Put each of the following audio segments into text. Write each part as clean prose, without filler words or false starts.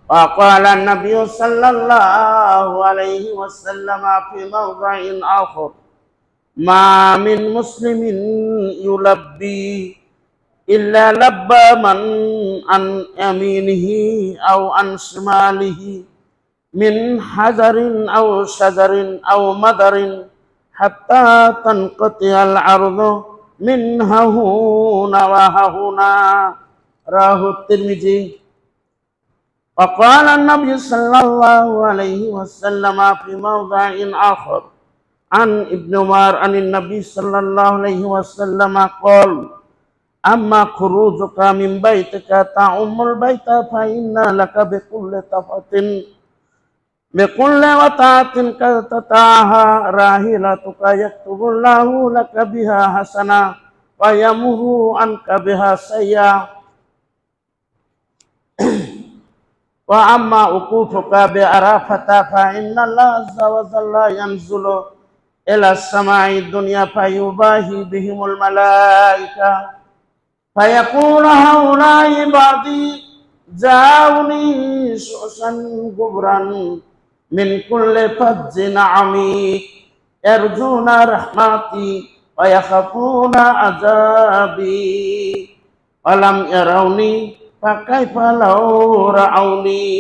وقال النبي صلى الله عليه وسلم في موضع آخر: ما من مسلم يلبي إلا لبى من عن يمينه أو عن شماله من حجر أو شجر أو مدر حتى تنقطع الأرض من هنا وهنا. رواه الترمذي. وقال النبي صلى الله عليه وسلم في موضع آخر عن ابن عمر عن النبي صلى الله عليه وسلم قال: أما خروجك من بيتك تعم البيت فإن لك بكل وطاعة تطاعها راحلتك يكتب الله لك بها حسنة ويمه عنك بها سيئة. وأما وقوفك بعرفة فإن الله عز وجل ينزل إلى السماء الدنيا فيباهي بهم الملائكة فيقول: هؤلاء عبادي جاءوني شعثا غبرا من كل فج عميق يرجون رحمتي ويخافون عذابي ولم يروني فكيف لو رأوني.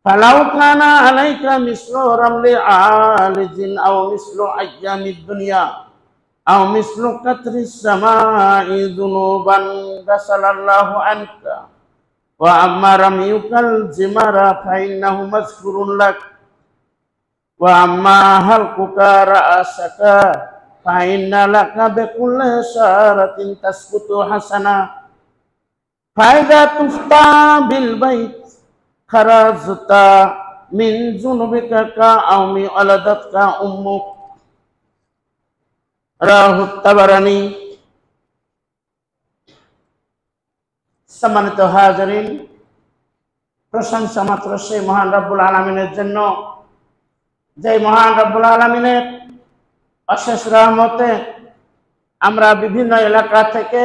فلو كان عليك مثل رمل عالج أو مثل أيام الدنيا أو مثل قطر السماء ذنوبا غسل الله عنك. وأما رميك الجمار فإنه مذكور لك. وأما حلقك رأسك فإن لك بكل شارة تسقط حسنة. فإذا تفتى بالبيت خرجت من ذنوبك كأوم ولدتك أمك. রাহু তাবারানী। সম্মানিত হাজিরিন, প্রশংসা মাত্র সেই মহান রব্বুল আলামিনের জন্য, যে মহান রব্বুল আলামিনের অশেষ রহমতে আমরা বিভিন্ন এলাকা থেকে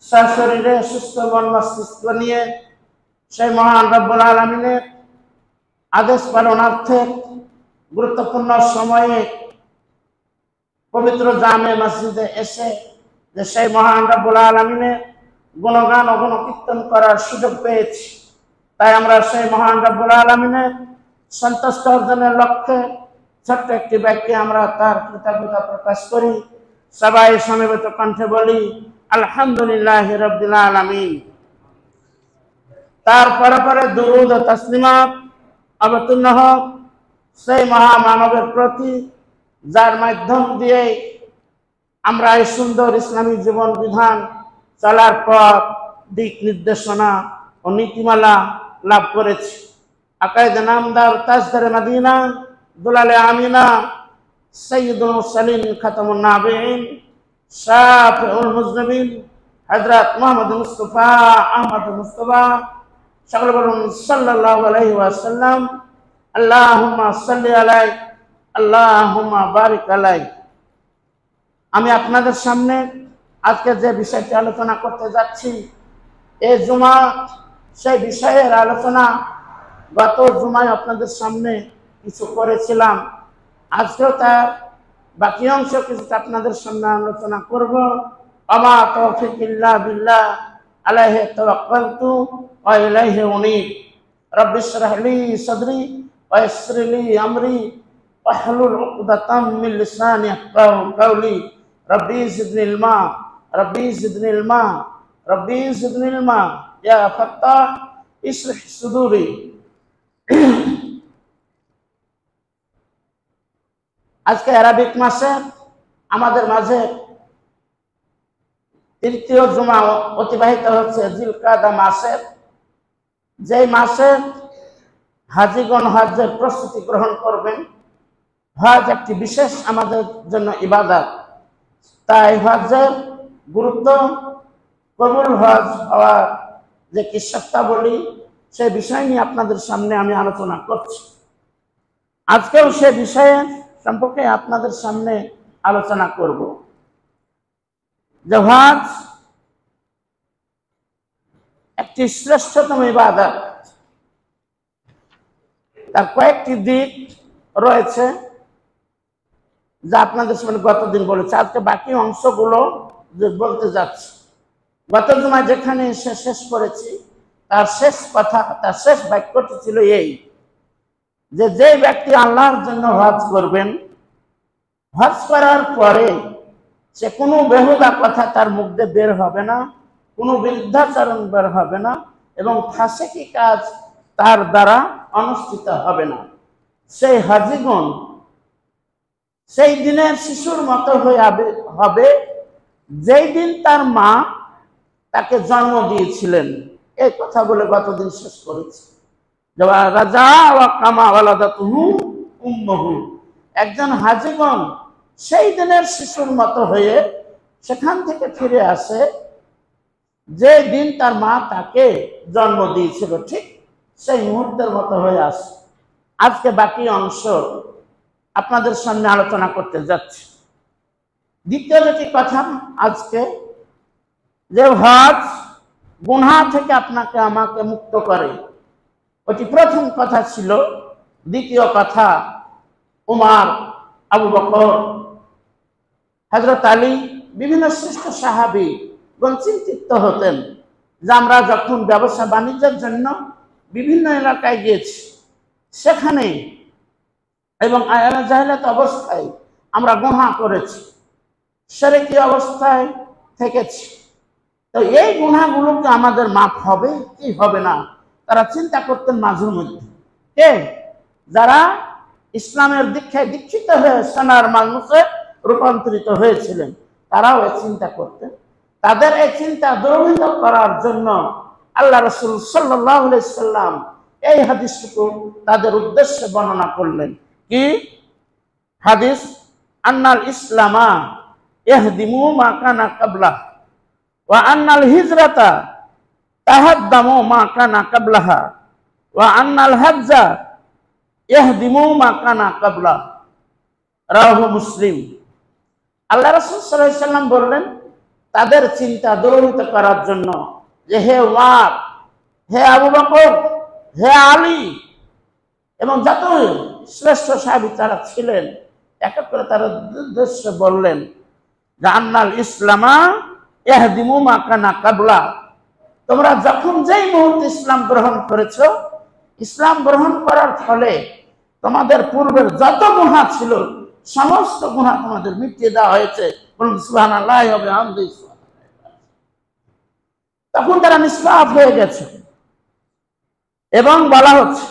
সশরীরে সুস্থ মন মস্তিষ্ক নিয়ে সেই মহান রব্বুল আলামিনের আদেশ পালনার্থে গুরুত্বপূর্ণ সময়ে পবিত্র জামে মসজিদে এসে যে সেই মহান রব্বুল আলামিনের গুণগান ও গুণকীর্তন করার সুযোগ পেয়েছি, তাই আমরা সেই মহান রব্বুল আলামিনের সন্তুষ্ট অর্জনের লক্ষ্যে ছোট্ট একটি বাক্যে আমরা তার কৃতজ্ঞতা প্রকাশ করি। সবাই সমবেত কণ্ঠে বলি আলহামদুলিল্লাহি রাব্বিল আলামিন। তারপরে পরে দুরূদ ও তাসলিমাত অবতীর্ণ হোক সেই মহামানবের প্রতি, যার মাধ্যম দিয়ে আমরা এই সুন্দর ইসলামী জীবন বিধান চলার পথ, দিক নির্দেশনা ও নীতিমালা লাভ করেছি। আকায়েদ নামদার তাজদারে মদিনা দুলালে আমিনা সৈয়দুল মুরসালিন খাতামুন নাবিয়িন শাফিউল মুজনিবিন হযরত মুহাম্মদ মুস্তাফা আহমদ মুস্তাফা সকলে বলুন সাল্লাল্লাহু আলাইহি ওয়াসাল্লাম। আল্লাহুম্মা সাল্লি আলাইহি আল্লাহুম্মা বারিক আলাইহি। আমি আপনাদের সামনে আজকে যে বিষয়টি আলোচনা করতে যাচ্ছি, এই জুমা সেই বিষয়ের আলোচনা গত জুমায় আপনাদের সামনে কিছু করেছিলাম। আজকেও তার বাকি অংশ কিছুটা আপনাদের সামনে আলোচনা করব। আমা তৌফিক ইল্লা বিল্লাহ আলাইহি তাওয়াক্কালতু ওয়া ইলাইহি উনীব। রব্বি ইশরাহ লি সাদরি ওয়া ইয়াসসির লি আমরি ওয়াহলুল উকদাতাম মিন লিসানি ইয়াফকাহু কাওলি। রব্বি জিদনি ইলমা রব্বি জিদনি ইলমা রব্বি জিদনি ইলমা ইয়া ফাত্তাহ ইশরাহ সুদুরি। আজকে আরবিক মাসে আমাদের মাঝে তৃতীয় জুমা অতিবাহিত হচ্ছে জিলকাদা মাসের, যেই মাসে হাজিগণ হজ্জের প্রস্তুতি গ্রহণ করবেন। হজ একটি বিশেষ আমাদের জন্য ইবাদত, তাই হজ্জের গুরুত্ব, কবুল হজ হওয়ার যে কি শর্তাবলী, সেই বিষয় নিয়ে আপনাদের সামনে আমি আলোচনা করছি। আজকেও সে বিষয়ে সম্পর্কে আপনাদের সামনে আলোচনা করব। যে হজ একটি শ্রেষ্ঠতম ইবাদত, তার কয়েকটি দিক রয়েছে যা আপনাদের সামনে গতদিন বলেছে। আজকে বাকি অংশগুলো যে বলতে যাচ্ছি, গত জুমায় যেখানে এসে শেষ করেছি তার শেষ কথা, তার শেষ বাক্যটি ছিল এই, যে যে ব্যক্তি আল্লাহর জন্য হজ করবেন, হজ করার পরে সে কোনো বেহুদা কথা তার মুখ দিয়ে বের হবে না, কোনো বৃদ্ধাচরণ বের হবে না, এবং ফাসিকি কাজ তার দ্বারা অনুষ্ঠিত হবে না। সেই হাজিগণ সেই দিনের শিশুর মতো হয়ে হবে যেই দিন তার মা তাকে জন্ম দিয়েছিলেন। এই কথা বলে গতদিন শেষ করেছি। একজন হাজিগণ সেই দিনের শিশুর মতো হয়ে সেখান থেকে ফিরে আসে যে দিন তার মা তাকে জন্ম দিয়েছিল, ঠিক সেই মুহূর্তের মতো হয়ে আসে। আজকে বাকি অংশ আপনাদের সামনে আলোচনা করতে যাচ্ছি। দ্বিতীয় যেটি কথা আজকে, যে হজ গুনাহ থেকে আপনাকে আমাকে মুক্ত করে, ওটি প্রথম কথা ছিল। দ্বিতীয় কথা, উমর, আবু বকর, হযরত আলী, বিভিন্ন শ্রেষ্ঠ সাহাবী চিন্তিত হতেন যে আমরা যখন ব্যবসা বাণিজ্যের জন্য বিভিন্ন এলাকায় গিয়েছি, সেখানে এবং জাহেলিয়াত অবস্থায় আমরা গুনাহ করেছি, শিরকি অবস্থায় থেকেছি, তো এই গুনাহগুলোকে আমাদের মাফ হবে কি হবে না, তারা চিন্তা করতেন মাঝে মধ্যে। কে? যারা ইসলামের দীক্ষায় দীক্ষিত হয়ে সোনার মানুষে রূপান্তরিত হয়েছিলেন, তারাও এই চিন্তা করতেন। তাদের এই চিন্তা দূরীভূত করার জন্য আল্লাহ রাসূল সাল্লাল্লাহু আলাইহি সাল্লাম এই হাদিসটুকু তাদের উদ্দেশ্যে বর্ণনা করলেন। কি হাদিস? আন্নাল ইসলামা ইয়াহদিমু মা কানা ক্বাবলা ওয়া আন্নাল হিজরাতা তাহাদ্দামু মা কানা ক্বাবলাহা ওয়া আন্নাল হাজ্জা ইয়াহদিমু মা কানা ক্বাবলা। রাওয়াহু মুসলিম। আল্লাহ রাসূল সাল্লাল্লাহু আলাইহি সাল্লাম বললেন তাদের চিন্তা দূরীভূত করার জন্য, যে হে ওমর, হে আবু বকর, হে আলী এবং যত শ্রেষ্ঠ সাহাবী তারা ছিলেন, এক এক করে তারা উদ্দেশ্যে বললেন যে আন্নাল ইসলামা ইয়াহদিমু মা কানা ক্বাবলা। তোমরা যখন যেই মুহূর্তে ইসলাম গ্রহণ করেছো, ইসলাম গ্রহণ করার ফলে তোমাদের পূর্বের যত গুনাহ ছিল সমস্ত গুনাহ তোমাদের মিটিয়ে দেওয়া হয়েছে। বলুন সুবহানাল্লাহি ওয়া বিহামদিহি। তখন তারা নিষ্পাপ হয়ে গেছে। এবং বলা হচ্ছে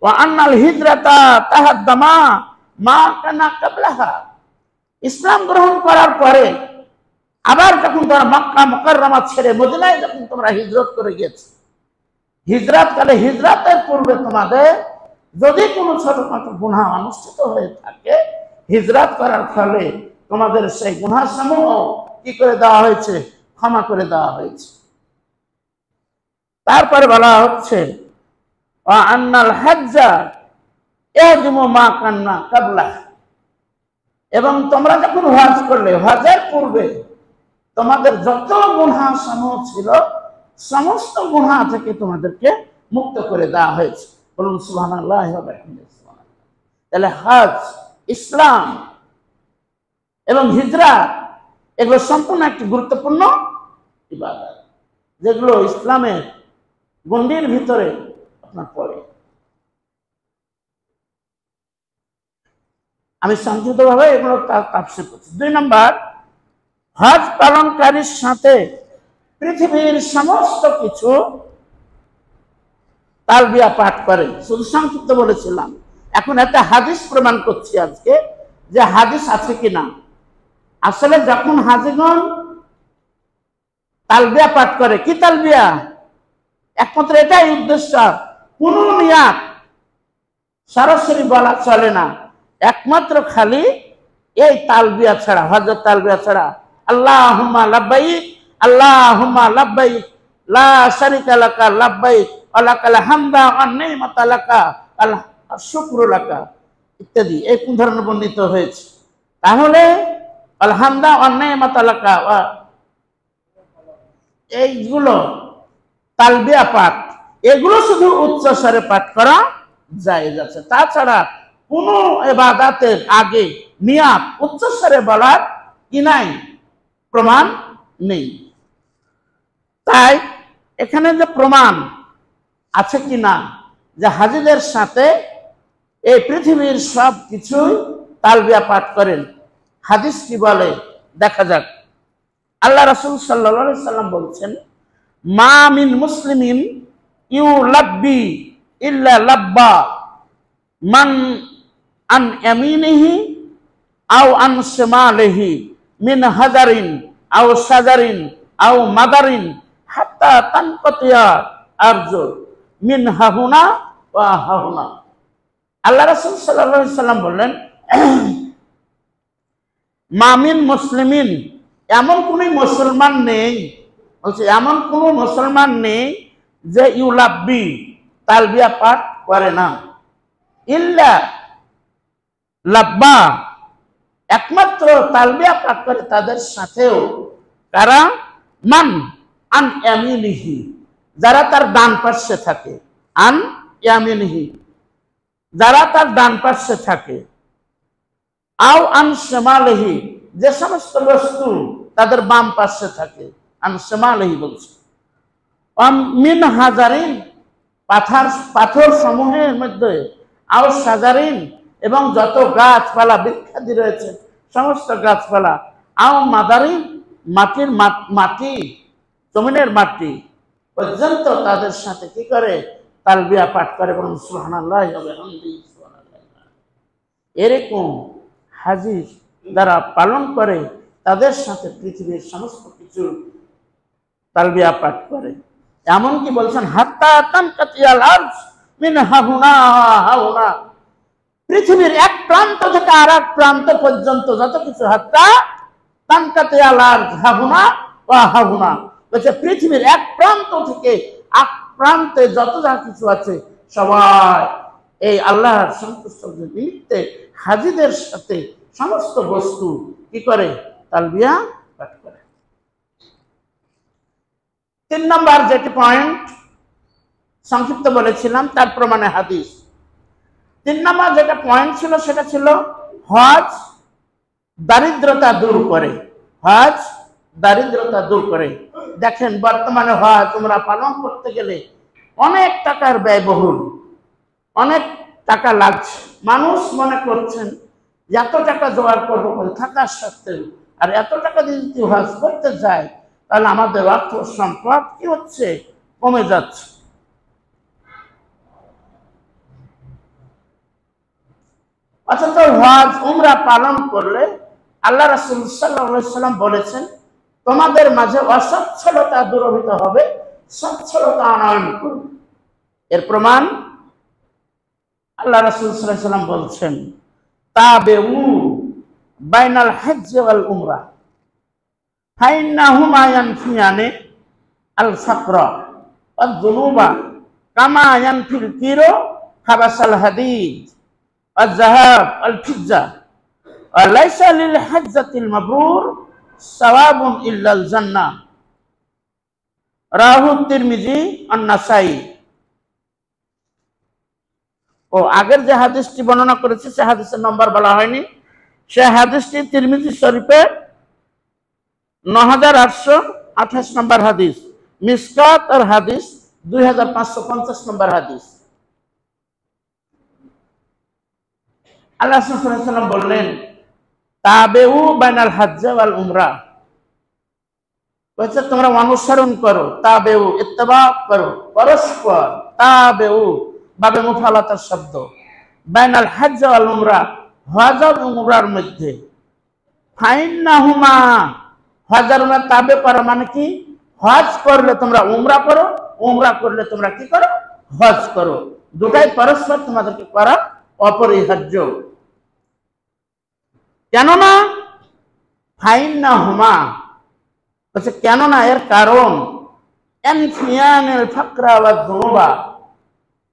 ওয়া আন্নাল হিজরাতা তাহাদ্দামা মা কানা ক্বাবলাহা। ইসলাম গ্রহণ করার পরে আবার যখন তোমরা মক্কা মুকাররমা ছেড়ে মদিনায় যখন তোমরা হিজরত করে গেছো, হিজরতকালে হিজরতের পূর্বে তোমাদের যদি কোনো ছোটখাটো গুনাহ অনুষ্ঠিত হয়ে থাকে, হিজরত করার ফলে তোমাদের সেই গুনাহ সমূহ কি করে দেওয়া হয়েছে? ক্ষমা করে দেওয়া হয়েছে। তারপরে বলা হচ্ছে ওয়া আন্নাল হাজ্জা ইয়াহদিমু মা কানা ক্বাবলা। এবং তোমরা যখন হজ করলে, হজের পূর্বে তোমাদের যত গুনাহ সমূহ ছিল সমস্ত গুনাহ থেকে তোমাদেরকে মুক্ত করে দেওয়া হয়েছে। বলুন সুবহানাল্লাহি ওয়া বিহামদিহি। তাহলে হজ, ইসলাম এবং হিজরত এগুলো সম্পূর্ণ একটি গুরুত্বপূর্ণ ইবাদত, যেগুলো ইসলামের গণ্ডির ভিতরে আপনার পড়ে। আমি সংক্ষিপ্তভাবে এগুলো তাফসীর করছি। 2 নম্বর, হজ পালনকারীর সাথে পৃথিবীর সমস্ত কিছু তালবিয়া পাঠ করে। শুধু সংক্ষিপ্ত বলেছিলাম, এখন একটা হাদিস প্রমাণ করছি আজকে যে হাদিস আছে কিনা। আসলে যখন হাজিগণ তালবিয়া পাঠ করে, কি তালবিয়া? একমাত্র এটাই উদ্দেশ্য, কোন নিয়াত সরাসরি বলা চলে না, একমাত্র খালি এই তালবিয়া ছাড়া, হজরত তালবিয়া ছাড়া আল্লাহুম্মা লাব্বাইক আল্লাহুম্মা লাব্বাইক লা শারীকা লাকা লাব্বাইক ওয়া লাকাল হামদু ওয়ান নি'মাতু লাকা আল শুকরু লাকা ইত্যাদি এই কোন ধরনের বর্ণিত হয়েছে। তাহলে আলহামদা ওয়ান নি'মাতু লাকা এইগুলো তালবিয়া পাঠ, এগুলো শুধু উচ্চ স্বরে পাঠ করা জায়েজ আছে। তাছাড়া কোন ইবাদতের আগে নিয়াত উচ্চ স্বরে বলার কি নাই, প্রমাণ নেই। তাই এখানে যে প্রমাণ আছে কিনা যে হাজীদের সাথে এই পৃথিবীর সব কিছুই তালবিয়া পাঠ করেন, হাদিস কি বলে দেখা যাক। আল্লাহ রাসূল সাল্লাল্লাহু আলাইহি সাল্লাম বলছেন, মা মিন মুসলিমিন ইউলাব্বি ইল্লা লাব্বা মান আন ইয়ামিনিহি আও আন শিমালিহি মিন হাজারিন আও শাজারিন আও মাদারিন হাত্তা তানকাতিয়া আরজু মিন হাহুনা ওয়া হাহুনা। আল্লাহ রাসূল সাল্লাল্লাহু আলাইহি সাল্লাম বললেন, মামিন মুসলিমিন, এমন কোন মুসলমান নেই, বলছে এমন কোন মুসলমান নেই যে ইউলাব্বি তালবিয়া পাঠ করে না, ইল্লা লাব্বা, একমাত্র তালবিয়া পাঠ করে তাদের সাথেও কারা, মান আন ইয়ামিনিহি, যারা তার ডান পাশে থাকে, আন ইয়ামিনিহি, যারা তার ডান পাশে থাকে, আও আন শিমালিহি, যে সমস্ত বস্তু তাদের বাম পাশে থাকে, আন শিমালিহি বলছে, মিন হাজারিন, পাথর সমূহের মধ্যে, আও শাজারিন, এবং যত গাছপালা বৃক্ষাদি রয়েছে সমস্ত গাছপালা, আও মাদারিন, মাটি জমিনের মাটি পর্যন্ত তাদের সাথে কি করে, তালবিয়া পাঠ করে, বলুন সুবহানাল্লাহ ওয়া বিহামদিহি সুবহানাল্লাহ। এরকম হাজী যারা পালন করে তাদের সাথে পৃথিবীর সমস্ত কিছু তালবিয়া পাঠ করে। এমনকি বলছেন হাত্তা তানকাতিয়াল আরজ মিন হাহুনা হাহুনা, পৃথিবীর এক প্রান্ত থেকে আর এক প্রান্ত পর্যন্ত যত কিছু, হাত্তা তানকাতিয়াল আরজ হাহুনা ওয়া হাহুনা, বলছে পৃথিবীর এক প্রান্ত থেকে এক প্রান্তে যত যা কিছু আছে সবাই এই আল্লাহর সন্তুষ্টির নিমিত্তে হাজীদের সাথে সমস্ত বস্তু কি করে, তালবিয়া পাঠ করে। 3 নম্বর যেটি পয়েন্ট সংক্ষিপ্ত বলেছিলাম তার প্রমাণে হাদিস। 3 নম্বর যেটা পয়েন্ট ছিল সেটা ছিল হজ দারিদ্রতা দূর করে, হজ দারিদ্রতা দূর করে। দেখেন বর্তমানে হজ তোমরা পালন করতে গেলে অনেক টাকার ব্যয়বহুল, অনেক টাকা লাগছে। মানুষ মনে করছেন এত টাকা জোগাড় করবো থাকার সত্ত্বেও, আর এত টাকা দিয়ে যদি হজ করতে যায় তাহলে আমাদের অর্থ সম্পদ কি হচ্ছে, কমে যাচ্ছে। অথচ হজ উমরা পালন করলে আল্লাহ রাসূল সাল্লাল্লাহু আলাইহি সাল্লাম বলেছেন, তোমাদের মাঝে অসচ্ছলতা দূরীভূত হবে, সচ্ছলতা আনয়ন করবে। এর প্রমাণ আল্লাহ রাসূল সাল্লাল্লাহু আলাইহি সাল্লাম বলছেন, তাবেউ বাইনাল হজ্জ ওয়াল উমরা ফাইন্নাহুমা ইয়ানফিয়ানি আল ফাকরা ওয়াদ যুনুবা কামা ইয়ানফিল কিরু খাবাসাল হাদিদ ওয়াজ যাহাব আল ফিজ্জা ওয়া লাইসা লিল হজ্জাতিল মাবরুর সাওয়াবুন ইল্লাল জান্নাহ, রাহু তিরমিজি আন-নাসাই। ও আগের যে হাদিসটি বর্ণনা করেছে সে হাদিসের নম্বর বলা হয়নি, সে হাদিসটি তিরমিজি শরীফের 9828 নম্বর হাদিস, মিসকাত আর হাদিস 2550 নম্বর হাদিস। আল্লাহ সাল্লাল্লাহু আলাইহি ওয়াসাল্লাম বললেন, তাবেউ বাইনাল হজ্জ ওয়াল উমরা, বলছে তোমরা অনুসরণ করো, তাবেউ ইত্তেবা করো, পরস্পর, তাবেউ বাবে মুফালাতার শব্দ, বাইনাল হজ্জ ওয়াল উমরা, হজ আর উমরার মধ্যে, ফাইন্নাহুমা, হজ আর উমরা তাবে করা মানে কি, হজ করলে তোমরা উমরা করো, উমরা করলে তোমরা কি করো, হজ করো, দুটাই পরস্পর তোমাদেরকে করা অপরিহার্য। কেননা ফাইন্নাহুমা, বলছে কেননা এর কারণ, ইয়ানফিয়ানিল ফাকরা ওয়াদ যুনুবা,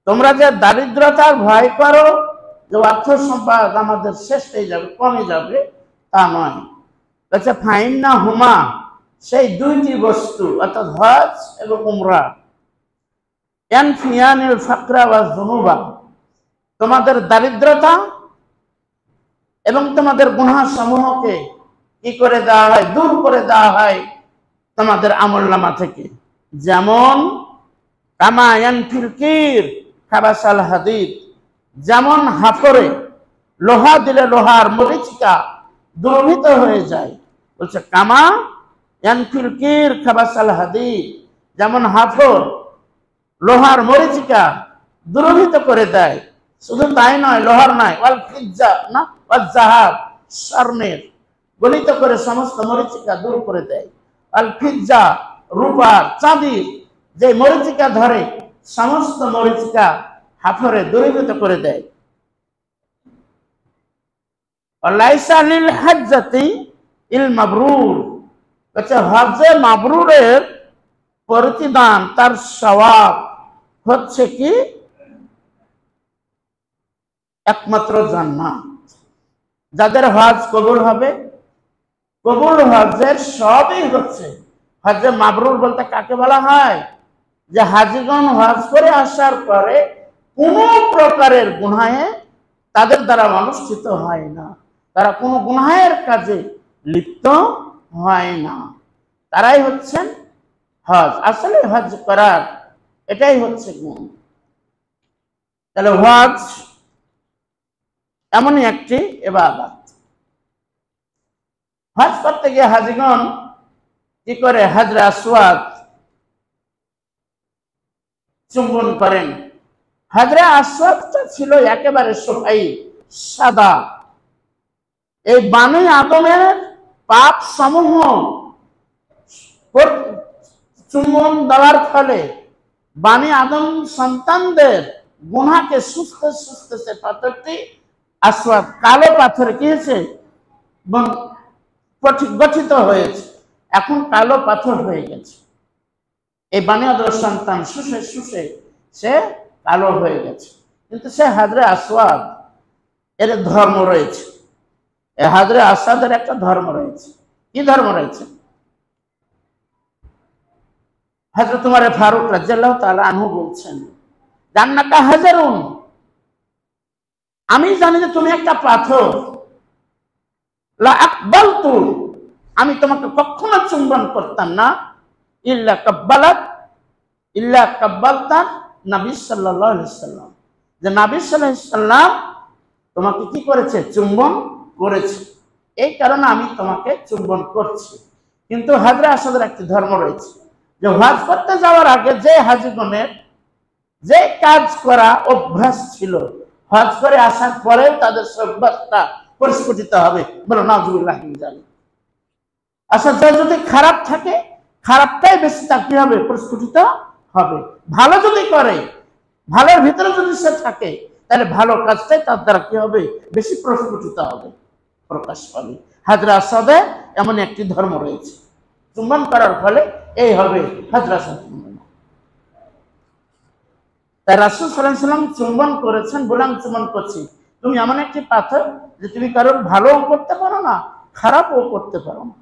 তোমরা যে দারিদ্রতার ভয় করো যে অর্থ সম্পদ আমাদের শেষ হয়ে যাবে, কমে যাবে, তা নয়। বলছে ফাইন্নাহুমা, সেই দুইটি বস্তু অর্থাৎ হজ এবং উমরা, ইয়ানফিয়ানিল ফাকরা ওয়াজ যুনুবা, তোমাদের দারিদ্রতা এবং তোমাদের গুনাহ সমূহকে কি করে দেওয়া হয়, দূর করে দেওয়া হয় তোমাদের আমলনামা থেকে। যেমন কামা ইয়ানফিল কির খাবাসাল হাদিদ, যেমন হাফরে লোহা দিলে লোহার মরিচিকা দ্রবীভূত হয়ে যায়। বলছে কামা ইয়ানফিল কির খাবাসাল হাদিদ, যেমন হাফর লোহার মরিচিকা দ্রবীভূত করে দেয়। শুধু তাই নয়, লোহার নয়, ওয়াল ফিজ্জা না ওয়াল যাহাব, স্বর্ণের গলিত করে সমস্ত মরিচিকা দূর করে দেয়। আল ফিজ্জা রূপার চাঁদির যে মরিচিকা ধরে সমস্ত মরিচিকা হাফরে দূরীভূত করে দেয়। লাইসা লিল হাজ্জাতি ইল মাবরুর, আচ্ছা হজ্জে মাবরুরের প্রতিদান তার সওয়াব হচ্ছে কি একমাত্র জান্নাত। যাদের হজ কবুল হবে, কবুল হজের সবই হচ্ছে হজ্জে মাবরুর। বলতে কাকে বলা হয়? যে হাজিগণ হজ করে আসার পরে কোনো প্রকারের গুনাহে তাদের দ্বারা অনুষ্ঠিত হয় না, তারা কোনো গুনাহের কাজে লিপ্ত হয় না, তারাই হচ্ছেন হজ। আসলে হজ করার এটাই হচ্ছে গুণ। তাহলে হজ এমনই একটি ইবাদত। হজ করতে গিয়ে হাজিগণ কি করে? হাজরে আসওয়াদ চুম্বন করেন। হাজরে আসওয়াদটা ছিল একেবারে সোফাই সাদা। এই বানি আদমের পাপ সমূহ চুম্বন দেওয়ার ফলে বানি আদম সন্তানদের গুনাহকে সুস্থ সুস্থ সে পাথরটি আসওয়াদ কালো পাথরে কি হয়েছে? গঠিত হয়েছে, এখন কালো পাথর হয়ে গেছে। এই বানি আদমের সন্তান শুষে শুষে সে কালো হয়ে গেছে। কিন্তু সে হাজরে আসওয়াদ এর ধর্ম রয়েছে, এই হাজরে আসওয়াদের একটা ধর্ম রয়েছে। কি ধর্ম রয়েছে? হযরত উমর ফারুক রাদিয়াল্লাহু তাআলা আনহু বলছেন, জান্নাকা হাজারুন, আমি জানি যে তুমি একটা পাথর, লা আকবালতু, আমি তোমাকে কখনো চুম্বন করতাম না, ইল্লা কাব্বালতা নবী সাল্লাল্লাহু আলাইহি সাল্লাম, যে নবী সাল্লাল্লাহু আলাইহি সাল্লাম তোমাকে কি করেছে? চুম্বন করেছে, এই কারণে আমি তোমাকে চুম্বন করছি। কিন্তু হাজরে আসওয়াদের একটি ধর্ম রয়েছে, যে হজ করতে যাওয়ার আগে যে হাজিগণের যে কাজ করা অভ্যাস ছিল, হজ করে আসার পরে তাদের অভ্যাসটা পরিস্ফুটিত হবে। বলো নাউজুবিল্লাহ মিন যালিক। আচ্ছা, যদি খারাপ থাকে, খারাপটাই বেশি তার কি হবে? পরিস্ফুটিত হবে। ভালো যদি করে, ভালোর ভিতরে যদি সে থাকে, তাহলে ভালো কাজটাই তার দ্বারা কি হবে? বেশি প্রস্ফুটিত হবে, প্রকাশ পাবে। হাজরে আসওয়াদে এমন একটি ধর্ম রয়েছে, চুম্বন করার ফলে এই হবে হাজরে আসওয়াদ। তাই রাসূল সাল্লাল্লাহু আলাইহি ওয়াসাল্লাম চুম্বন করেছেন, বলে আমি চুম্বন করছি। তুমি এমন একটি পাথর যে তুমি কারোর ভালোও করতে পারো না, খারাপও করতে পারো না,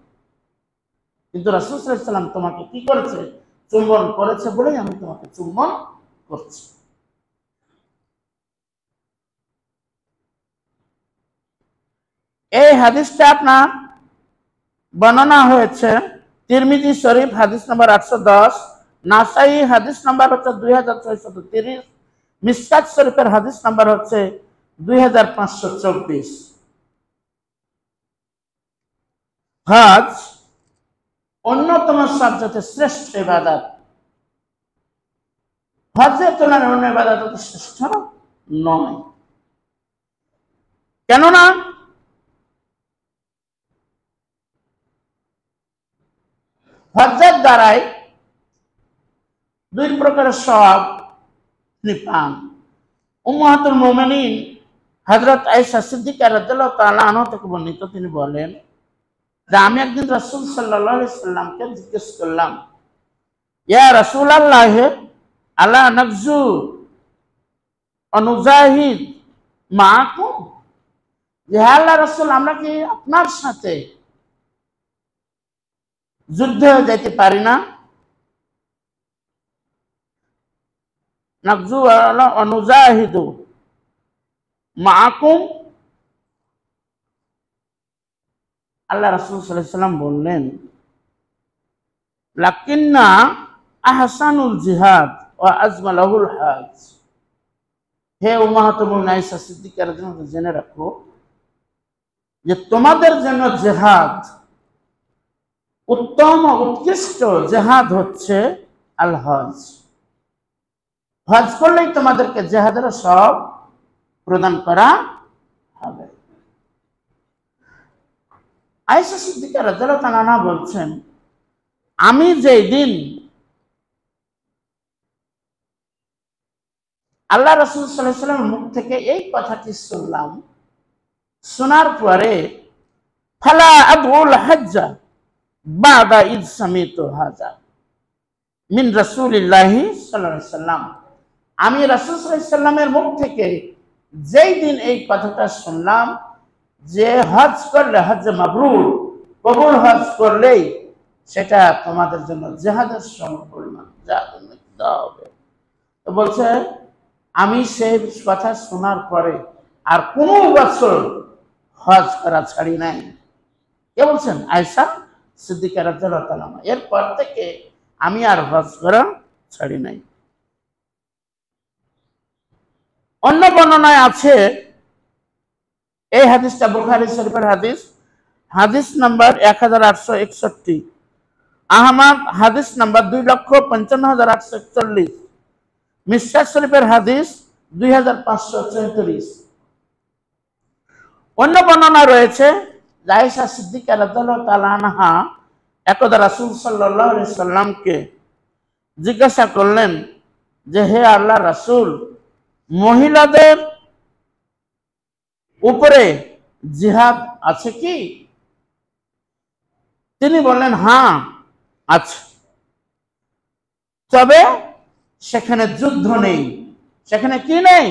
কিন্তু রাসূল সাল্লাল্লাহু আলাইহি ওয়াসাল্লাম তোমাকে কি করেছে? চুম্বন করেছে বলেই আমি তোমাকে চুম্বন করছি। এই হাদিসটা আপনার বর্ণনা হয়েছে তিরমিজি শরীফ হাদিস নম্বর 810, নাসাই হাদিস নাম্বার হচ্ছে 2630, মিশকাত শরীফের হাদিস নাম্বার হচ্ছে 2524। হজ অন্যতম সবচেয়ে শ্রেষ্ঠ ইবাদত। হজের তুলনায় অন্য ইবাদত শ্রেষ্ঠ নয়। কেননা হজের দ্বারাই দুই প্রকারের সওয়াব তিনি পান। উম্মাহাতুল মুমিনিন হযরত আয়েশা সিদ্দিকা রাদিয়াল্লাহু তাআলা আনহা থেকে বর্ণিত, তিনি বলেন যে আমি একদিন রাসূল সাল্লাল্লাহু আলাইহি সাল্লামকে জিজ্ঞেস করলাম, ইয়া রাসূলুল্লাহ, আলা নাগজু অনুজাহিদ মাআকুম, যে হে আল্লাহর রাসূল, আমরা কি আপনার সাথে যুদ্ধে যেতে পারি না? নাকজু ওয়া নুজাহিদু মাআকুম। আল্লাহ রাসূল সাল্লাল্লাহু আলাইহি ওয়াসাল্লাম বললেন, লাকিন্না আহসানুল জিহাদ ওয়া আজমালুল হজ। হে উম্মাহাতুল মুমিনিন আয়েশা সিদ্দিকা রাদিয়াল্লাহু আনহা, জেনে রাখো যে তোমাদের জন্য জিহাদ, উত্তম ও উৎকৃষ্ট জিহাদ হচ্ছে আল হজ। হজ করলেই তোমাদেরকে জিহাদের সব প্রদান করা হবে। আয়েশা সিদ্দিকা রাদিয়াল্লাহু আনহা বলছেন, আমি যেই দিন আল্লাহ রাসূল সাল্লাল্লাহু আলাইহি ওয়াসাল্লামের মুখ থেকে এই কথাটি শুনলাম, শোনার পরে ফালা আবুল হজ্জা বাদা ইদ সামিতু হাযা মিন রাসূলিল্লাহি সাল্লাল্লাহু আলাইহি ওয়াসাল্লাম। আমি রাসূল সাল্লাল্লাহু আলাইহি ওয়াসাল্লামের মুখ থেকে যেই দিন এই কথাটা শুনলাম যে হজ করলে, হজ মাবরুর, কবুল হজ করলেই সেটা তোমাদের জন্য জিহাদের সমপরিমাণ দেওয়া হবে। তো বলছে, আমি সেই কথা শোনার পরে আর কোনো বছর হজ করা ছাড়ি নাই। কে বলছেন? আয়েশা সিদ্দিকা রাদিয়াল্লাহু তাআলা। এরপর থেকে আমি আর হজ করা ছাড়ি নাই। অন্য বর্ণনায় আছে, এই হাদিসটা বুখারী শরীফের হাদিস, হাদিস নাম্বার 1861, আহমদ হাদিস নাম্বার 2,55,841, মিশকাত শরীফের হাদিস 2534। অন্য বর্ণনা রয়েছে, আয়েশা সিদ্দিকা রাদিয়াল্লাহু তাআলা আনহা একদা রাসূল সাল্লাল্লাহু আলাইহি সাল্লামকে জিজ্ঞাসা করলেন যে, হে আল্লাহর রাসূল, মহিলাদের উপরে জিহাদ আছে কি? তিনি বললেন, হ্যাঁ আছে, তবে সেখানে যুদ্ধ নেই। সেখানে কি নেই?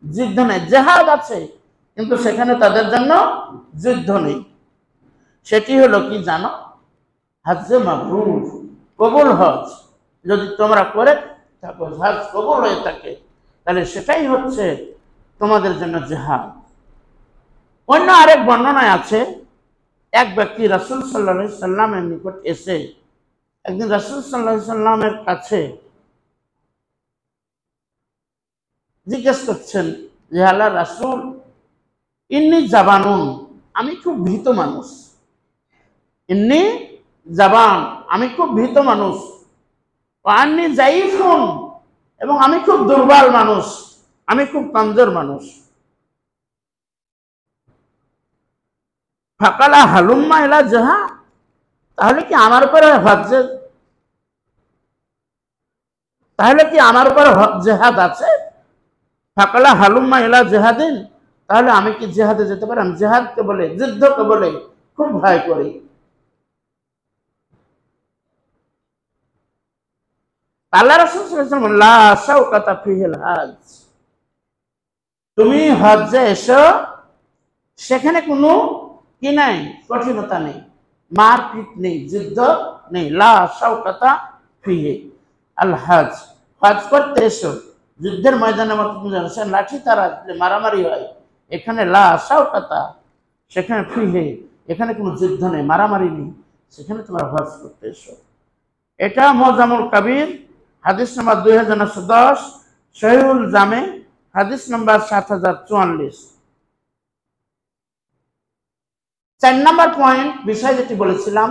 যুদ্ধ নেই। জিহাদ আছে কিন্তু সেখানে তাদের জন্য যুদ্ধ নেই। সেটি হলো কি জানো? হজ্জে মাবরুর, কবুল হজ। যদি তোমরা করে থাকো, হজ কবুল হয়ে থাকে, তাহলে সেটাই হচ্ছে তোমাদের জন্য জিহাদ। অন্য আরেক বর্ণনায় আছে, এক ব্যক্তি রাসূল সাল্লাল্লাহু আলাইহি সাল্লামের নিকট এসে একদিন রাসূল সাল্লাল্লাহু আলাইহি সাল্লামের কাছে জিজ্ঞেস করছেন যে, আল্লাহর রাসূল, ইন্নী জাবানুন, আমি খুব ভীত মানুষ। ইন্নী জাবান, আমি খুব ভীত মানুষ। আন্নী যায়িফুন, এবং আমি খুব দুর্বল মানুষ, আমি খুব কমজোর মানুষ। ফাকালা হালুম্মা ইলা জিহাদ, তাহলে কি আমার উপরে হজ্জে, তাহলে কি আমার উপরে জিহাদ আছে? ফাকালা হালুম্মা ইলা জিহাদিন, তাহলে আমি কি জিহাদে যেতে পারি? আমি জিহাদকে বলে, যুদ্ধকে বলে খুব ভয় করি। আল্লাহ রাসূল সাল্লাল্লাহু আলাইহি ওয়াসাল্লাম, লা শাওকাতা ফিহিল হজ, তুমি হজ্জে এসো, সেখানে কোনো কি নাই, কঠিনতা নেই, মারপিট নেই, যুদ্ধ নেই। লা শাওকাতা ফিহি আল হজ, হজ করতে এসো, যুদ্ধের ময়দানের মতো লাঠি তারা মারামারি হয়, এখানে লা শাওকাতা, সেখানে ফিহি, এখানে কোনো যুদ্ধ নেই, মারামারি নেই, সেখানে তোমরা হজ করতে এসো। এটা মুজামুল কাবির হাদিস নাম্বার 2910, সহিহুল জামে হাদিস নাম্বার 7044। 4 নম্বর পয়েন্ট বিষয় যেটি বলেছিলাম,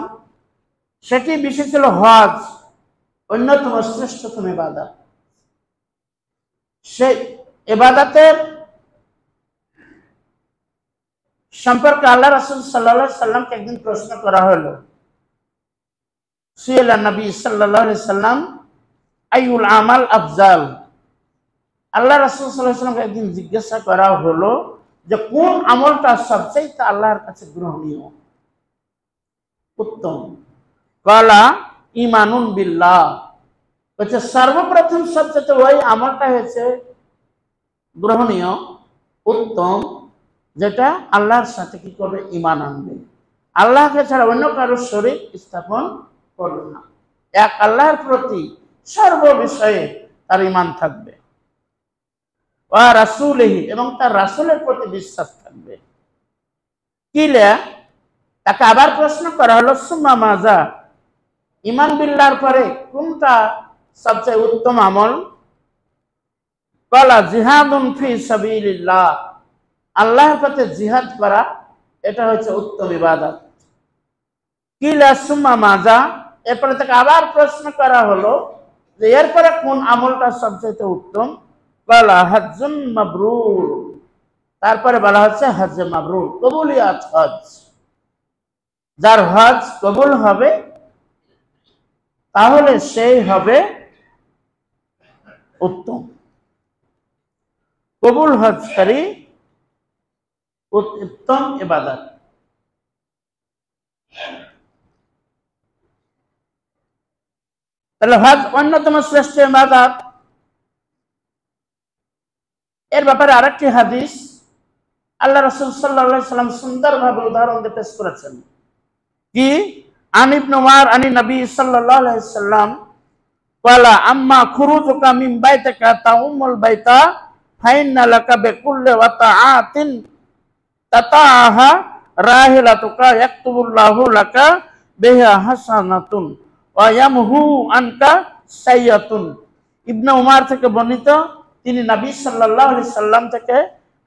সেটি বিষয় ছিল হজ অন্যতম শ্রেষ্ঠতম ইবাদত। সেই ইবাদতের সম্পর্কে আল্লাহ রাসূল সাল্লাল্লাহু আলাইহি সাল্লামকে একদিন প্রশ্ন করা হলো। সুইলা নবী সাল্লাল্লাহু আলাইহি সাল্লাম আইউল আমাল আফজাল, আল্লাহ রাসূল সাল্লাল্লাহু আলাইহি সাল্লামকে একদিন জিজ্ঞাসা করা হলো যে কোন আমলটা সবচেয়ে আল্লাহর কাছে গ্রহণীয়, উত্তম? কালা ঈমানুন বিল্লাহ, বলছে সর্বপ্রথম সবচেয়ে ওই আমলটা হয়েছে গ্রহণীয়, উত্তম, যেটা আল্লাহর সাথে কি করবে? ঈমান আনবে, আল্লাহকে ছাড়া অন্য কারো শরীক স্থাপন করবে না, এক আল্লাহর প্রতি সর্ব বিষয়ে তার ঈমান থাকবে। ওয়া রাসূলিহি, এবং তার রাসূলের প্রতি বিশ্বাস থাকবে। কিলা, তাকে আবার প্রশ্ন করা হলো সুম্মা মাজা, ঈমান বিল্লাহর পরে কোনটা সবচেয়ে উত্তম আমল? ক্বালা জিহাদুন ফি সাবিলিল্লাহ, আল্লাহর পথে জিহাদ করা, এটা হচ্ছে উত্তম ইবাদত। কিলা সুম্মা মাজা, এরপরে তাকে আবার প্রশ্ন করা হলো যে এরপরে কোন আমলটা সবচেয়ে উত্তম? ক্বালা হজ্জুন মাবরুর, তারপরে বলা হচ্ছে হজ্জে মাবরুর, কবুলিয়াত হজ। যার হজ কবুল হবে তাহলে সেই হবে উত্তম। কবুল হজকারী উত্তম ইবাদত। তাহলে হজ অন্যতম শ্রেষ্ঠ ইবাদত। এর ব্যাপারে আরেকটি হাদিস আল্লাহ রাসূল সাল্লাল্লাহু আলাইহি সাল্লাম সুন্দরভাবে উদাহরণ দিয়ে পেশ করেছেন। কি? আন ইবনে উমর আনি নবী সাল্লাল্লাহু আলাইহি সাল্লাম ক্বালা আম্মা খুরুজুকা মিন বাইতিকা তাউমুল বাইতা ফাইন্না লাকা বিকুল্লি ওয়াতাআতিন তাতাআহা রাহিলাতুকা ইয়াকতুবুল্লাহু লাকা বিহা হাসানাতুন ওয়া ইয়ামহু আনকা সাইয়াতুন। ইবনে উমর থেকে বর্ণিত, তিনি নবী সাল্লাল্লাহু আলাইহি সাল্লাম থেকে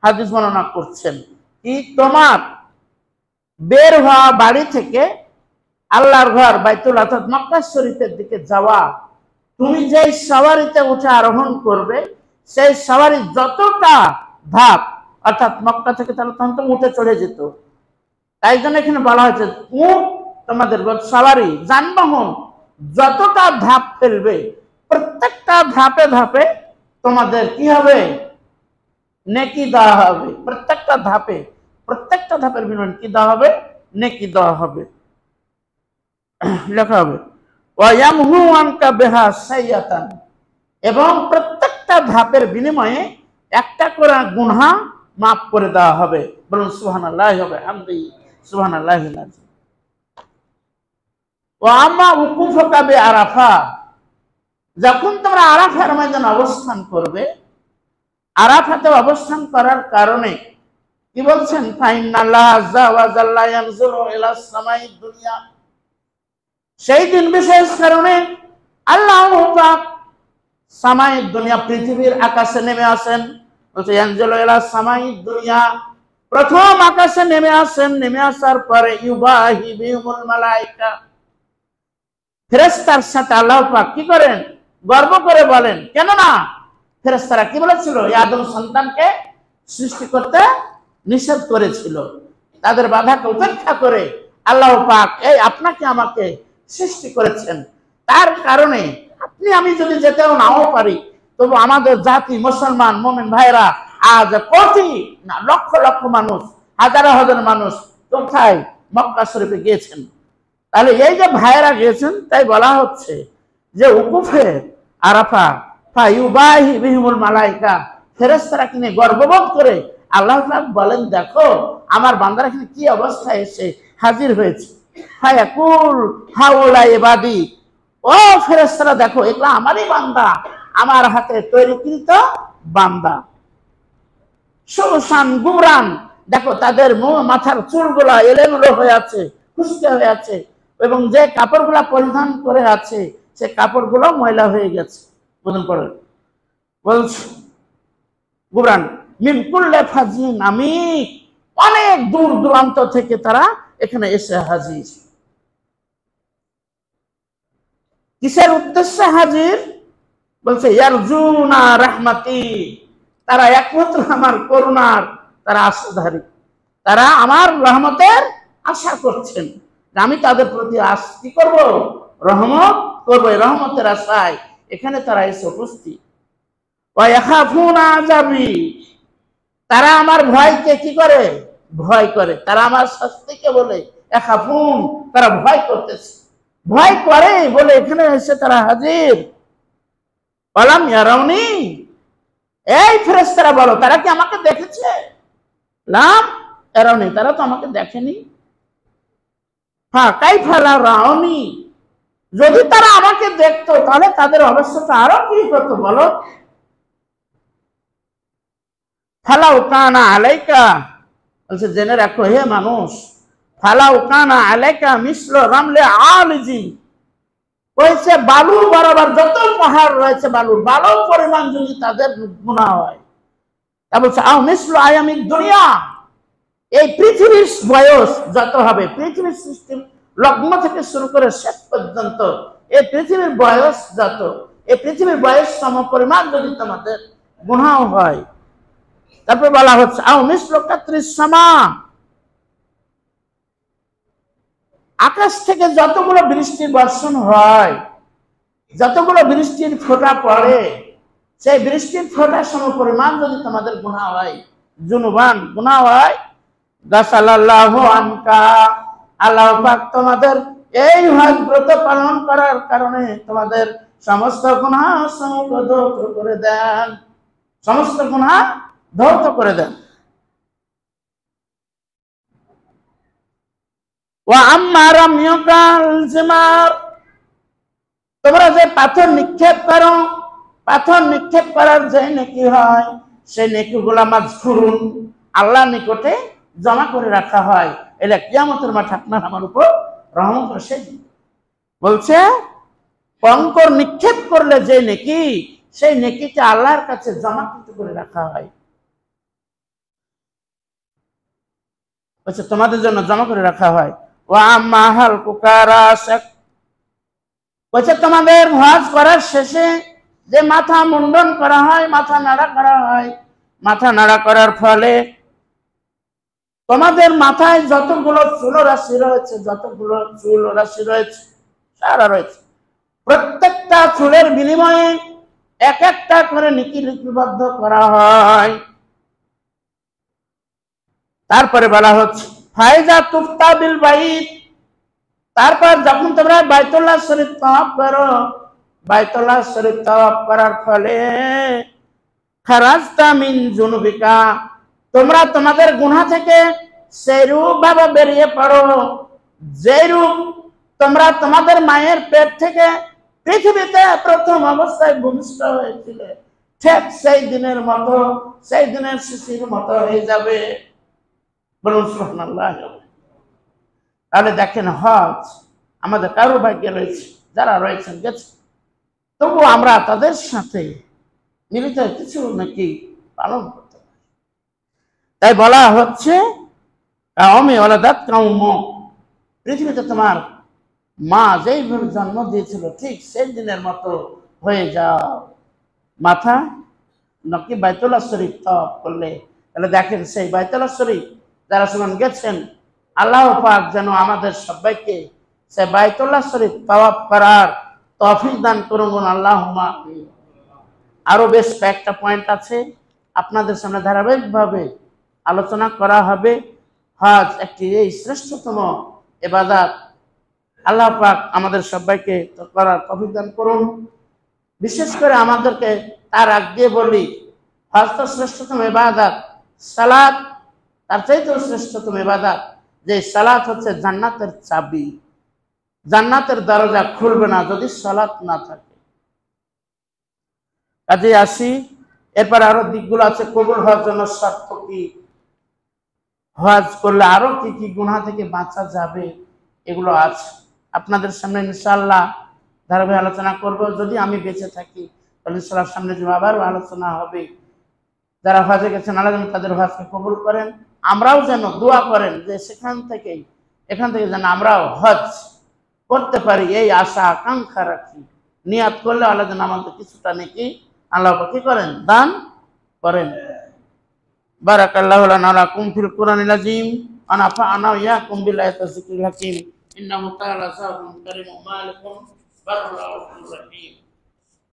হাদিস বর্ণনা করছেন কি তোমার বের হওয়া বাড়ি থেকে আল্লাহর ঘর বাইতুল অর্থাৎ মক্কা শরীফের দিকে যাওয়া, তুমি যেই সওয়ারিতে উঠে আরোহণ করবে সেই সওয়ারি যতটা ধাপ, অর্থাৎ মক্কা থেকে তাহলে তখন তো উঠে চলে যেত, তাই জন্য এখানে বলা হয়েছে উট তোমাদের সওয়ারি যানবাহন যতটা ধাপ ফেলবে প্রত্যেকটা ধাপে ধাপে তোমাদের কি হবে? নেকি দেওয়া হবে। প্রত্যেকটা ধাপের বিনিময়ে কি দেওয়া হবে? নেকি দেওয়া হবে, লেখা হবে ওয়া ইয়ামহু আনকা বিহা সাইয়াতান, এবং প্রত্যেকটা ধাপের বিনিময়ে একটা করে গুনাহ মাফ করে দেওয়া হবে। বলুন সুবহানাল্লাহি ওয়া বিহামদিহি সুবহানাল্লাহিল আযীম। ওয়া আম্মা উকুফুকা বিআরাফা, যখন তোমরা আরাফার ময়দানে অবস্থান করবে, আরাফাতে অবস্থান করার কারণে কি বলছেন? ফাইনাল্লাহ আযজা ওয়া জাল্লা ইয়ানজুরু ইলাস সামাইদ দুনিয়া, সেই দিন বিশেষ কারণে আল্লাহ পাক সামাইদ দুনিয়া পৃথিবীর আকাশে নেমে আসেন। বলছে ইয়ানজুরু ইলাস সামাইদ দুনিয়া, প্রথম আকাশে নেমে আসেন। নেমে আসার পরে ইউবাহি বিহুমুল মালায়েকা, ফেরেশতার সাথে আল্লাহ পাক কি করেন? গর্ব করে বলেন। কেননা ফেরেশতারা কি বলেছিল? আদম সন্তানকে সৃষ্টি করতে নিষেধ করেছিল। তাদের বাধাকে উপেক্ষা করে আল্লাহ পাক এই আপনাকে আমাকে সৃষ্টি করেছেন, তার কারণে আপনি আমি যদি যেতেও নাও পারি, তবু আমাদের জাতি মুসলমান মুমিন ভাইরা আজ কোটি না লক্ষ লক্ষ মানুষ, হাজার হাজার মানুষ কোথায়? মক্কা শরীফে গিয়েছেন। তাহলে এই যে ভাইরা গিয়েছেন, তাই বলা হচ্ছে যে উকুফে আরাফা ফায়ুবাহি বিহিমুল মালাইকা, ফেরেশতারা কিনে গর্ববোধ করে আল্লাহ পাক বলেন দেখো আমার বান্দারা এখানে কি অবস্থায় এসে হাজির হয়েছে। ফায়াকুল হাউলা ইবাদি, ও ফেরেশতারা দেখো এগুলা আমারই বান্দা, আমার হাতে তৈরিকৃত বান্দা। সুসান গুবরান, দেখো তাদের মাথার চুলগুলা এলোমেলো হয়ে আছে, খুশকে হয়ে আছে, এবং যে কাপড়গুলা পরিধান করে আছে সে কাপড়গুলো ময়লা হয়ে গেছে। বলুন পড়েন, বলছে গুবরান মিন কুল্লি ফাজিন আমিক, অনেক দূর দূরান্ত থেকে তারা এখানে এসে হাজির। কিসের উদ্দেশ্যে হাজির? বলছে ইয়ারজুনা রাহমাতি, তারা একমাত্র আমার করুণার তারা আশাধারী, তারা আমার রহমতের আশা করছেন, আমি তাদের প্রতি কি করব? রহমত করবো। রহমতের আশায় এখানে তারা এসে উপস্থিত। ওয়া ইয়াখাফুনা আযাবি, তারা আমার ভয়কে কি করে? ভয় করে। তারা আমার শাস্তিকে বলে ইয়াখাফুন, তারা ভয় করতেছে, ভয় করে বলে এখানে এসে তারা হাজির। বললাম ইয়ারাউনি, এই ফেরেশতারা বলো তারা কি আমাকে দেখেছে? লাম ইয়ারাউনি, তারা তো আমাকে দেখেনি। কাইফা লা রাউনি, যদি তারা আমাকে দেখতো তাহলে তাদের অবস্থাটা আরো কি হতো বলো? ফালাউ কানা আলাইকা, বলছে জেনে রাখো হে মানুষ, ফালাউ কানা আলাইকা মিসলু রামলে আলিজি, কইছে বালু বরাবর যত পাহাড় রয়েছে বালুর বালু পরিমাণ যদি তাদের গুনাহ হয়, তা বলছে আও মিসলু আয়ামিক দুনিয়া, এই পৃথিবীর বয়স যত হবে, পৃথিবীর সৃষ্টির লগ্ন থেকে শুরু করে শেষ পর্যন্ত এই পৃথিবীর বয়স যত, এই পৃথিবীর বয়স সম পরিমাণ যদি তোমাদের গুনাহ হয়। তারপর বলা হচ্ছে আও মিসলু কাত্রিস সামা, আকাশ থেকে যতগুলো বৃষ্টির বর্ষণ হয়, যতগুলো বৃষ্টির ফোঁটা পড়ে, সেই বৃষ্টির ফোঁটা সম পরিমাণ যদি তোমাদের গুনাহ হয়, জুনুবান গুনাহ হয়, গাসালাল্লাহু আনকা, আল্লাহ পাক তোমাদের এই হজ ব্রত পালন করার কারণে তোমাদের সমস্ত গুনাহ ধৌত করে দেন, সমস্ত গুনাহ ধৌত করে দেন। ওয়া আম্মা রামিয়াকাল জিমার, তোমরা যে পাথর নিক্ষেপ করো, পাথর নিক্ষেপ করার যে নেকি হয়, সেই নেকিগুলা মাযকুরুন, আল্লাহর নিকটে জমা করে রাখা হয়, এটা কিয়ামতের মাঠে আপনার আমার উপর রহম করছে। বলছে কঙ্কর নিক্ষেপ করলে যে নেকি, সেই নেকিটা আল্লাহর কাছে জমা করে রাখা হয়, বলছে তোমাদের জন্য জমা করে রাখা হয়। ওয়া আম্মা হালকুকা রাসাক, বলছে তোমাদের হজ করার শেষে যে মাথা মুন্ডন করা হয়, মাথা নাড়া করা হয়, মাথা নাড়া করার ফলে তোমাদের মাথায় যতগুলো চুল রাশি রয়েছে, যতগুলো চুল রাশি রয়েছে, সারা রয়েছে, প্রত্যেকটা চুলের বিনিময়ে এক একটা করে নেকি লিপিবদ্ধ করা হয়। তারপরে বলা হচ্ছে ফায়জা তুফতা বিল বাইত, তারপর যখন তোমরা বাইতুল্লাহ শরীফ তাওয়াফ করো, বাইতুল্লাহ শরীফ তাওয়াফ করার ফলে খারাজতা মিন জুনুবিকা, তোমরা তোমাদের গুনাহ থেকে সেইরূপ ভাবে বেরিয়ে পড়ো যেরূপ তোমরা তোমাদের মায়ের পেট থেকে পৃথিবীতে প্রথম অবস্থায় ভূমিষ্ঠ হয়েছিলে, ঠিক সেই দিনের মতো, সেই দিনের শিশির মতো হয়ে যাবে। বলুন সুবহানাল্লাহ। তাহলে দেখেন হজ আমাদের কারো ভাগ্যে রয়েছে, যারা রয়েছেন গেছে, তবু আমরা তাদের সাথে মিলিত কিছু নাকি পালন করতে পারি। তাই বলা হচ্ছে পৃথিবীতে তোমার মা যেইভাবে জন্ম দিয়েছিল ঠিক সেই দিনের মতো হয়ে যাও। মাথা নাকি বাইতুল্লাহ শরীফ তাওয়াফ করলে, তাহলে দেখেন সেই বাইতুল্লাহ শরীফ যারা শুনেন গেছেন, আল্লাহ পাক যেন আমাদের সবাইকে সেই বাইতুল্লাহ শরীফ তাওয়াফ করার তৌফিক দান করুন, আল্লাহুম্মা আমিন। আরো বেশ কয়েকটা পয়েন্ট আছে আপনাদের সামনে ধারাবাহিকভাবে আলোচনা করা হবে। হজ একটি এই শ্রেষ্ঠতম ইবাদত, আল্লাহ পাক আমাদের সবাইকে করার তৌফিক দান করুন। বিশেষ করে আমাদেরকে তার আগে বলি, হজ তো শ্রেষ্ঠতম ইবাদত, সালাত তার চাইতেও শ্রেষ্ঠতম ইবাদত, যে সালাত হচ্ছে জান্নাতের চাবি, জান্নাতের দরজা খুলবে না যদি সালাত না থাকে। কাজে আসি, এরপর আরো দিকগুলো আছে। কবুল হওয়ার জন্য শর্ত কি, হজ করলে আরো কি কি গুনাহ থেকে বাঁচা যাবে, এগুলো আছে আপনাদের সামনে ইনশাআল্লাহ ধারাবাহিক আলোচনা করব। যদি আমি বেঁচে থাকি তাহলে ইনশাআল্লাহ সামনে যে আবারও আলোচনা হবে। যারা হজে গেছেন আল্লাহ যেন তাদের হজকে কবুল করেন, আমরাও যেন দোয়া করেন যে এখান থেকে যেন আমরাও হজ করতে পারি, এই আশা আকাঙ্ক্ষা রাখি। নিয়াত করলে আল্লাহ যেন আমাদের কিছুটা নাকি আল্লাহ কি করেন, দান করেন। বারাকাল্লাহু লানা ওয়া লাকুম ফিল কুরআনিল আযীম ওয়া নাফা'না ওয়া ইয়াকুম বিল আয়াতি যিকরিল হাকীম। ইন্নাহু তাআলা যাওয়াদুন কারীমুন মালিকুন বাররাউফুর রহিম।